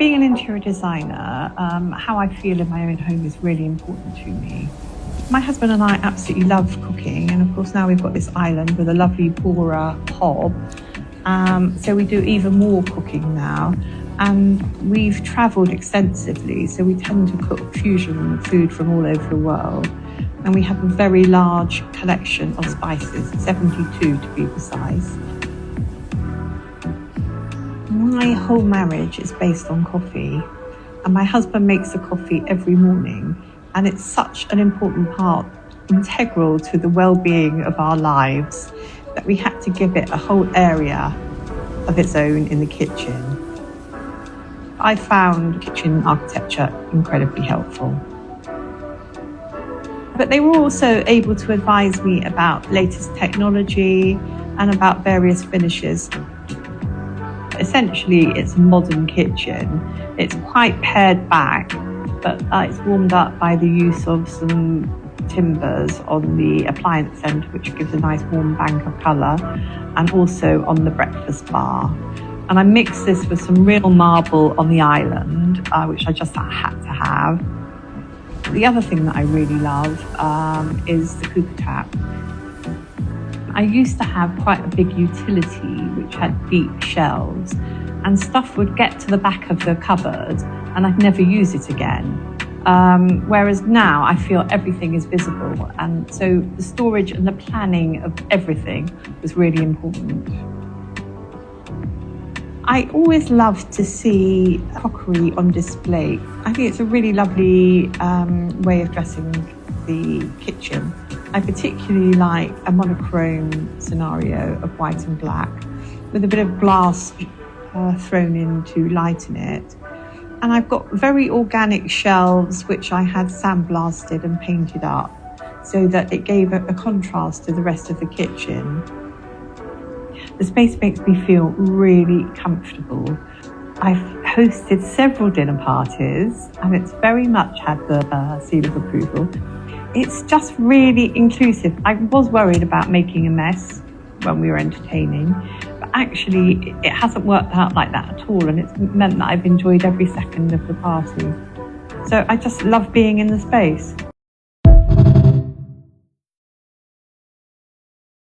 Being an interior designer, how I feel in my own home is really important to me. My husband and I absolutely love cooking, and of course now we've got this island with a lovely Bora hob, so we do even more cooking now. And we've travelled extensively, so we tend to cook fusion food from all over the world. And we have a very large collection of spices, 72 to be precise. My whole marriage is based on coffee, and my husband makes the coffee every morning, and it's such an important part, integral to the well-being of our lives, that we had to give it a whole area of its own in the kitchen. I found kitchen architecture incredibly helpful. But they were also able to advise me about latest technology and about various finishes. Essentially, it's a modern kitchen. It's quite pared back, but it's warmed up by the use of some timbers on the appliance centre, which gives a nice warm bank of colour, and also on the breakfast bar. And I mixed this with some real marble on the island, which I just had to have. The other thing that I really love is the cooker tap. I used to have quite a big utility which had deep shelves, and stuff would get to the back of the cupboard and I'd never use it again. Whereas now I feel everything is visible, and so the storage and the planning of everything was really important. I always love to see crockery on display. I think it's a really lovely way of dressing the kitchen. I particularly like a monochrome scenario of white and black with a bit of glass thrown in to lighten it. And I've got very organic shelves which I had sandblasted and painted up so that it gave a contrast to the rest of the kitchen. The space makes me feel really comfortable. I've hosted several dinner parties and it's very much had the seal of approval. It's just really inclusive. I was worried about making a mess when we were entertaining, but actually it hasn't worked out like that at all, and it's meant that I've enjoyed every second of the party. So I just love being in the space.